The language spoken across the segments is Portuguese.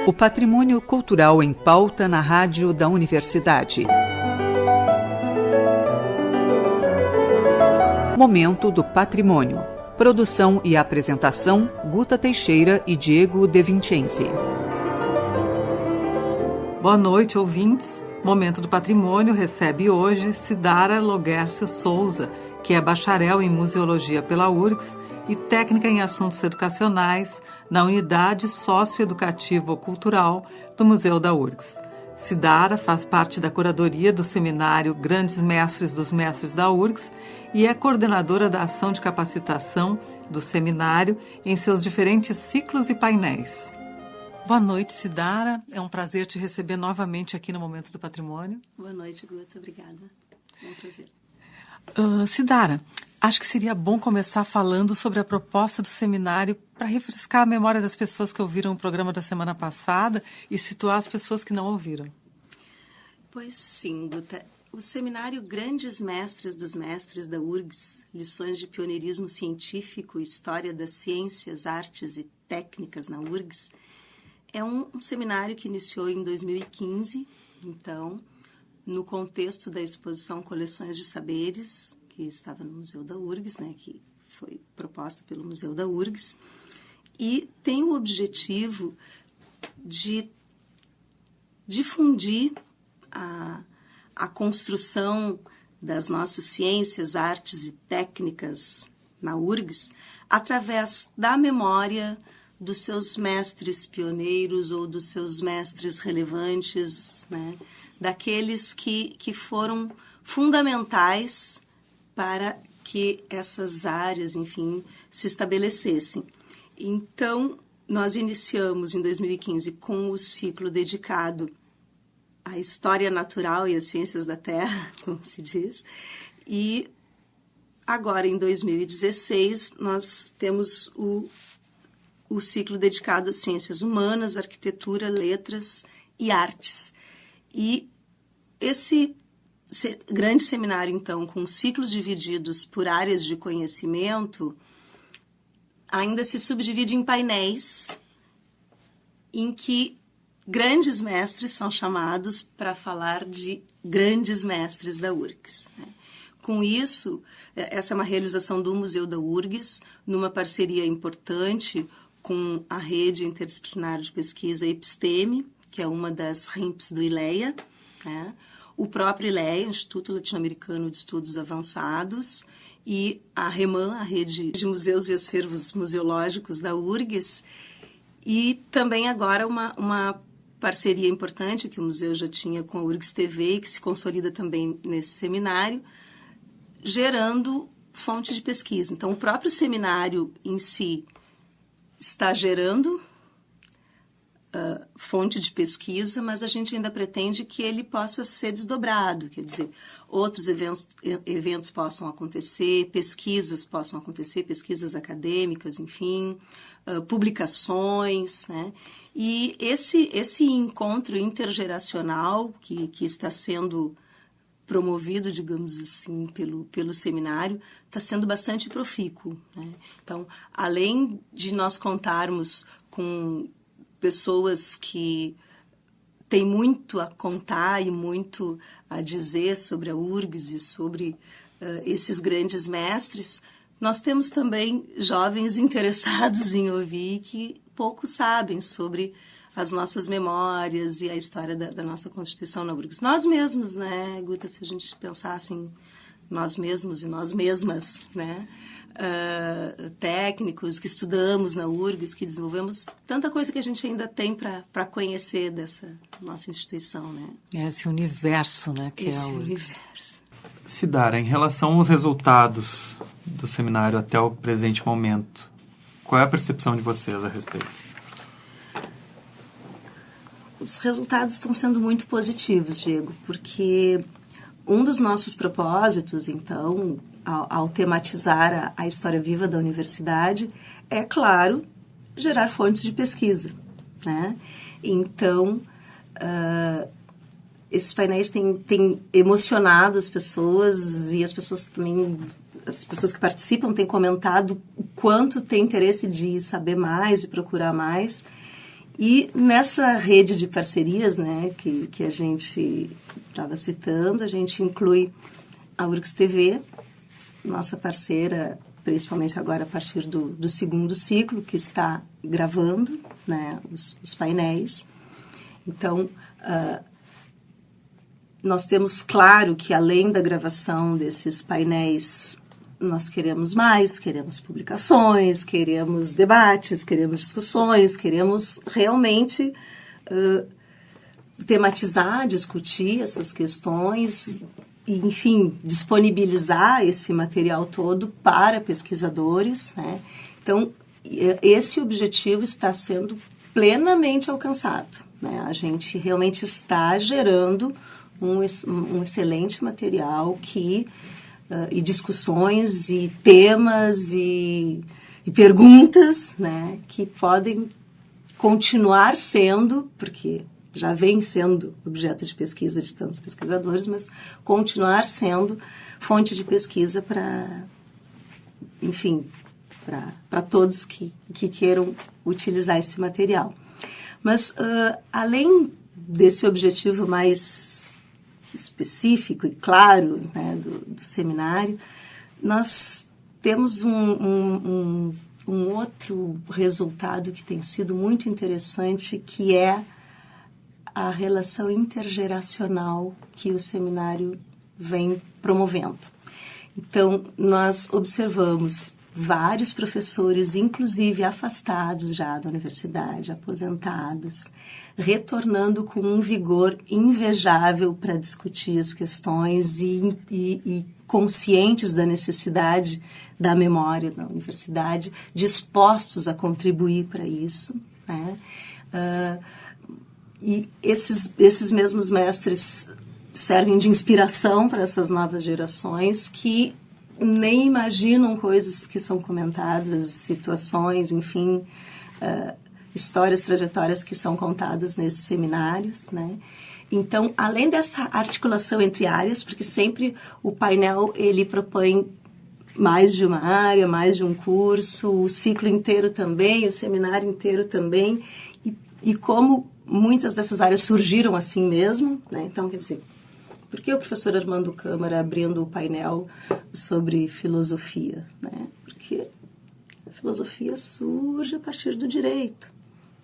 O patrimônio cultural em pauta na rádio da Universidade. Momento do Patrimônio. Produção e apresentação, Guta Teixeira e Diego De Vincenzi. Boa noite, ouvintes. Momento do Patrimônio recebe hoje Cidara Loguércio Souza, que é bacharel em Museologia pela URGS e técnica em Assuntos Educacionais na Unidade Socioeducativo-Cultural do Museu da URGS. Cidara faz parte da curadoria do seminário Grandes Mestres dos Mestres da URGS e é coordenadora da ação de capacitação do seminário em seus diferentes ciclos e painéis. Boa noite, Cidara. É um prazer te receber novamente aqui no Momento do Patrimônio. Boa noite, Guta. Obrigada. É um prazer. Cidara, acho que seria bom começar falando sobre a proposta do seminário para refrescar a memória das pessoas que ouviram o programa da semana passada e situar as pessoas que não ouviram. Pois sim, Guta. O seminário Grandes Mestres dos Mestres da URGS, Lições de Pioneirismo Científico, História das Ciências, Artes e Técnicas na URGS, é um seminário que iniciou em 2015, então, no contexto da exposição Coleções de Saberes, que estava no Museu da URGS, né, que foi proposta pelo Museu da URGS, e tem o objetivo de difundir a construção das nossas ciências, artes e técnicas na URGS através da memória dos seus mestres pioneiros ou dos seus mestres relevantes, né? Daqueles que foram fundamentais para que essas áreas, enfim, se estabelecessem. Então, nós iniciamos em 2015 com o ciclo dedicado à história natural e às ciências da Terra, como se diz, e agora, em 2016, nós temos o ciclo dedicado às ciências humanas, arquitetura, letras e artes. E esse grande seminário, então, com ciclos divididos por áreas de conhecimento, ainda se subdivide em painéis em que grandes mestres são chamados para falar de grandes mestres da URGS. Com isso, essa é uma realização do Museu da URGS, numa parceria importante com a Rede Interdisciplinar de Pesquisa Episteme, que é uma das RIMPs do ILEA, né? O próprio ILEA, Instituto Latino-Americano de Estudos Avançados, e a REMAN, a Rede de Museus e Acervos Museológicos da URGS, e também agora uma parceria importante que o museu já tinha com a URGS TV e que se consolida também nesse seminário, gerando fonte de pesquisa. Então, o próprio seminário em si está gerando fonte de pesquisa, mas a gente ainda pretende que ele possa ser desdobrado, quer dizer, outros eventos possam acontecer, pesquisas possam acontecer, pesquisas acadêmicas, enfim, publicações, né? E esse encontro intergeracional que está sendo promovido, digamos assim, pelo seminário, está sendo bastante profícuo, né? Então, além de nós contarmos com pessoas que têm muito a contar e muito a dizer sobre a URGS e sobre esses grandes mestres, nós temos também jovens interessados em ouvir que pouco sabem sobre as nossas memórias e a história da nossa Constituição na URGS. Nós mesmos, né, Guta, se a gente pensasse em nós mesmos e nós mesmas, né, técnicos que estudamos na URGS, que desenvolvemos tanta coisa que a gente ainda tem para conhecer dessa nossa instituição, né? Esse universo, né, que esse é a URGS. Universo. Cidara, em relação aos resultados do seminário até o presente momento, qual é a percepção de vocês a respeito? Os resultados estão sendo muito positivos, Diego, porque um dos nossos propósitos, então, ao tematizar a história viva da universidade, é, claro, gerar fontes de pesquisa, né? Então, esses painéis têm emocionado as pessoas e as pessoas também, as pessoas que participam têm comentado o quanto tem interesse de saber mais e procurar mais. E nessa rede de parcerias, né, que a gente estava citando, a gente inclui a URGS TV, nossa parceira, principalmente agora a partir do segundo ciclo, que está gravando, né, os painéis. Então, nós temos claro que, além da gravação desses painéis, nós queremos mais, queremos publicações, queremos debates, queremos discussões, queremos realmente tematizar, discutir essas questões e, enfim, disponibilizar esse material todo para pesquisadores, né? Então, esse objetivo está sendo plenamente alcançado, né? A gente realmente está gerando um excelente material e discussões e temas e perguntas, né, que podem continuar sendo, porque já vem sendo objeto de pesquisa de tantos pesquisadores, mas continuar sendo fonte de pesquisa para, enfim, para todos que queiram utilizar esse material. Mas, além desse objetivo mais específico e claro, né, do seminário, nós temos um outro resultado que tem sido muito interessante, que é a relação intergeracional que o seminário vem promovendo. Então, nós observamos vários professores, inclusive afastados já da universidade, aposentados, retornando com um vigor invejável para discutir as questões e conscientes da necessidade da memória da universidade, dispostos a contribuir para isso, né? E esses mesmos mestres servem de inspiração para essas novas gerações que nem imaginam coisas que são comentadas, situações, enfim, histórias, trajetórias que são contadas nesses seminários, né? Então, além dessa articulação entre áreas, porque sempre o painel ele propõe mais de uma área, mais de um curso, o ciclo inteiro também, o seminário inteiro também, e como muitas dessas áreas surgiram assim mesmo, né? Então, quer dizer, por que o professor Armando Câmara abrindo o painel sobre filosofia, né? Porque a filosofia surge a partir do direito,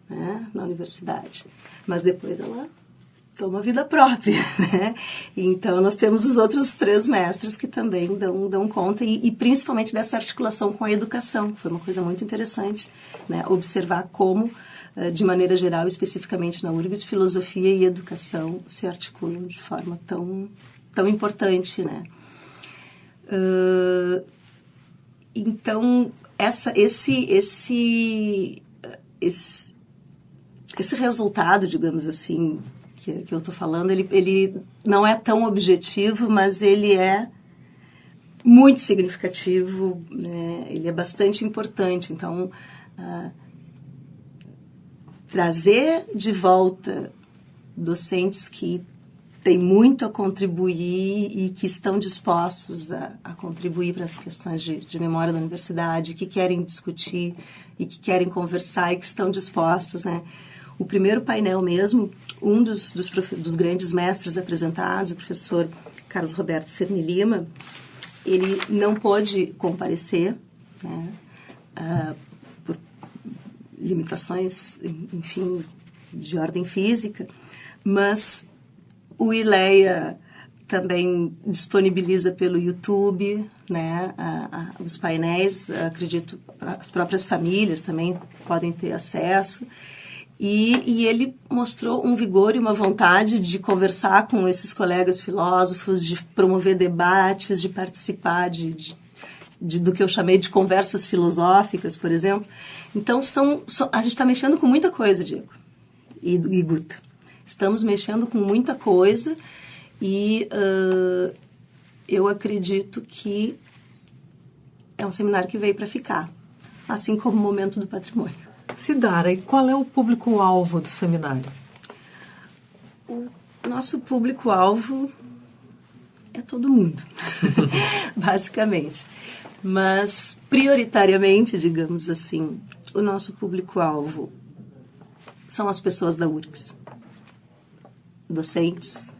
né, na universidade, mas depois ela toma vida própria, né? Então, nós temos os outros 3 mestres que também dão conta, e principalmente dessa articulação com a educação. Foi uma coisa muito interessante, né? Observar como, de maneira geral, especificamente na URGS, filosofia e educação se articulam de forma tão importante, né? Então, esse resultado, digamos assim, que eu estou falando, ele não é tão objetivo, mas ele é muito significativo, né? Ele é bastante importante. Então, trazer de volta docentes que têm muito a contribuir e que estão dispostos a contribuir para as questões de memória da universidade, que querem discutir e que querem conversar e que estão dispostos, né? O primeiro painel mesmo, um dos grandes mestres apresentados, o professor Carlos Roberto Cerny Lima, ele não pôde comparecer, né, por limitações, enfim, de ordem física, mas o ILEA também disponibiliza pelo YouTube, né, os painéis, acredito, as próprias famílias também podem ter acesso. E ele mostrou um vigor e uma vontade de conversar com esses colegas filósofos, de promover debates, de participar do que eu chamei de conversas filosóficas, por exemplo. Então, a gente está mexendo com muita coisa, Diego e Guta. Estamos mexendo com muita coisa e eu acredito que é um seminário que veio para ficar, assim como o Momento do Patrimônio. Sidara, e qual é o público-alvo do seminário? O nosso público-alvo é todo mundo, basicamente. Mas, prioritariamente, digamos assim, o nosso público-alvo são as pessoas da URGS. Docentes,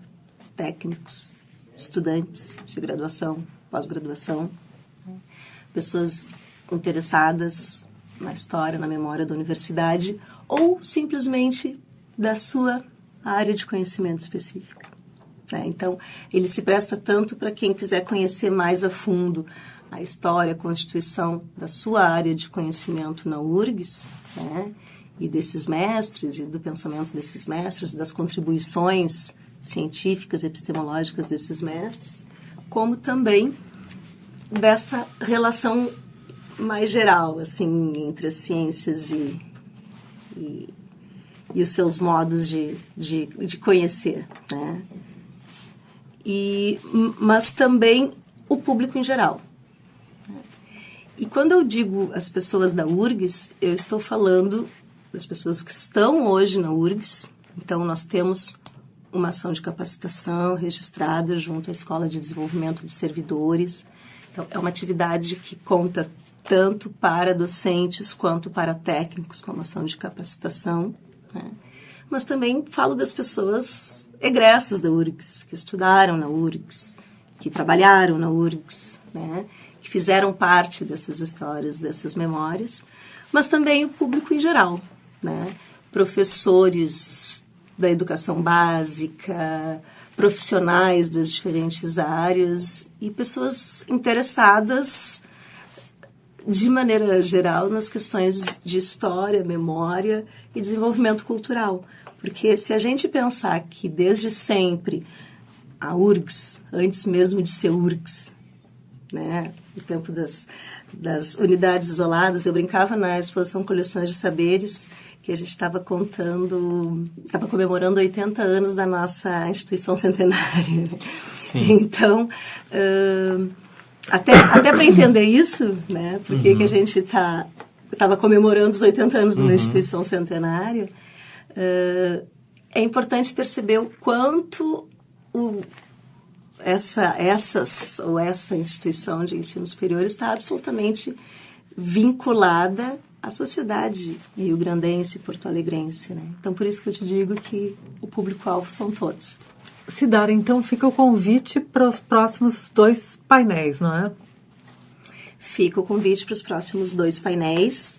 técnicos, estudantes de graduação, pós-graduação, né? Pessoas interessadas na história, na memória da universidade ou simplesmente da sua área de conhecimento específica, né? Então, ele se presta tanto para quem quiser conhecer mais a fundo a história, a constituição da sua área de conhecimento na URGS, né? E desses mestres, e do pensamento desses mestres, das contribuições científicas e epistemológicas desses mestres, como também dessa relação mais geral, assim, entre as ciências e os seus modos de conhecer, né? Mas também o público em geral. E quando eu digo as pessoas da URGS, eu estou falando das pessoas que estão hoje na URGS. Então, nós temos uma ação de capacitação registrada junto à Escola de Desenvolvimento de Servidores. Então, é uma atividade que conta tanto para docentes quanto para técnicos, como ação de capacitação, né? Mas também falo das pessoas egressas da URGS, que estudaram na URGS, que trabalharam na URGS, né? Que fizeram parte dessas histórias, dessas memórias, mas também o público em geral, né? Professores da educação básica, profissionais das diferentes áreas e pessoas interessadas de maneira geral nas questões de história, memória e desenvolvimento cultural. Porque se a gente pensar que desde sempre a URGS, antes mesmo de ser URGS, né, no tempo das unidades isoladas, eu brincava na exposição Coleções de Saberes que a gente estava comemorando 80 anos da nossa instituição centenária. Sim. Então, até para entender isso, né, por que a gente estava comemorando os 80 anos de uma instituição centenária, é importante perceber o quanto essa instituição de ensino superior está absolutamente vinculada à sociedade rio-grandense e porto-alegrense, né? Então, por isso que eu te digo que o público-alvo são todos. Sidara, então fica o convite para os próximos 2 painéis, não é? Fica o convite para os próximos 2 painéis.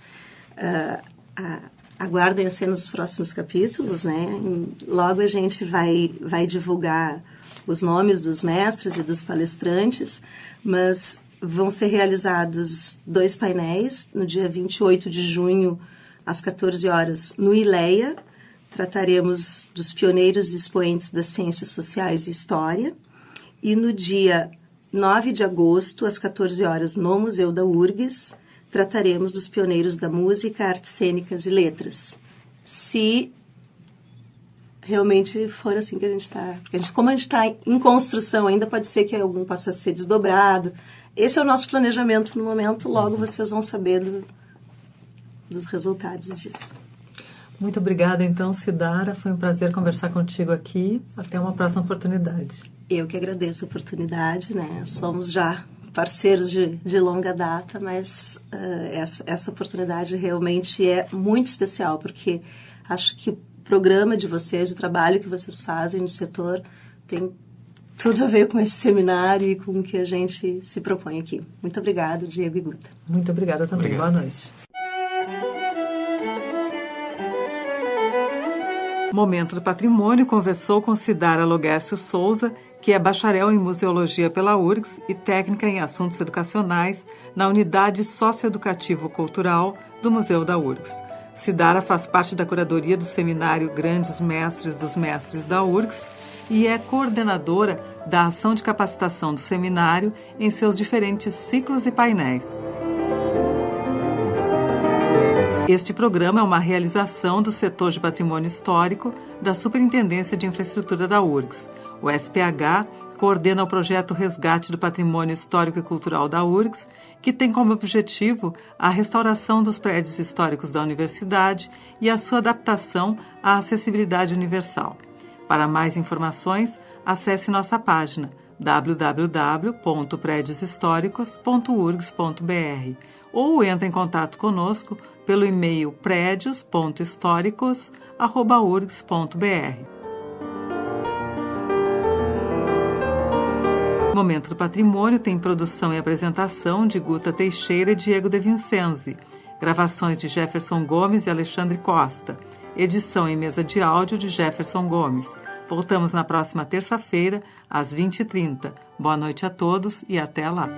Aguardem as cenas dos próximos capítulos, né? Logo a gente vai divulgar os nomes dos mestres e dos palestrantes, mas vão ser realizados 2 painéis no dia 28 de junho, às 14 horas, no ILEA. Trataremos dos pioneiros e expoentes das ciências sociais e história. E no dia 9 de agosto, às 14 horas, no Museu da URGS, trataremos dos pioneiros da música, artes cênicas e letras. Se realmente for assim que a gente está... Como a gente está em construção, ainda pode ser que algum possa ser desdobrado. Esse é o nosso planejamento no momento. Logo vocês vão saber dos resultados disso. Muito obrigada, então, Sidara. Foi um prazer conversar contigo aqui. Até uma próxima oportunidade. Eu que agradeço a oportunidade, né? Somos já parceiros de longa data, mas essa oportunidade realmente é muito especial, porque acho que o programa de vocês, o trabalho que vocês fazem no setor, tem tudo a ver com esse seminário e com o que a gente se propõe aqui. Muito obrigada, Diego e Guta. Muito obrigada também. Obrigado. Boa noite. Momento do Patrimônio conversou com Sidara Loguércio Souza, que é bacharel em Museologia pela URGS e técnica em Assuntos Educacionais na Unidade Socioeducativo-Cultural do Museu da URGS. Sidara faz parte da curadoria do seminário Grandes Mestres dos Mestres da URGS e é coordenadora da ação de capacitação do seminário em seus diferentes ciclos e painéis. Este programa é uma realização do setor de patrimônio histórico da Superintendência de Infraestrutura da URGS. O SPH coordena o projeto Resgate do Patrimônio Histórico e Cultural da URGS, que tem como objetivo a restauração dos prédios históricos da universidade e a sua adaptação à acessibilidade universal. Para mais informações, acesse nossa página www.predioshistoricos.urgs.br ou entre em contato conosco pelo e-mail prédios.históricos@urgs.br. Momento do Patrimônio tem produção e apresentação de Guta Teixeira e Diego De Vincenzi. Gravações de Jefferson Gomes e Alexandre Costa. Edição e mesa de áudio de Jefferson Gomes. Voltamos na próxima terça-feira, às 20h30. Boa noite a todos e até lá.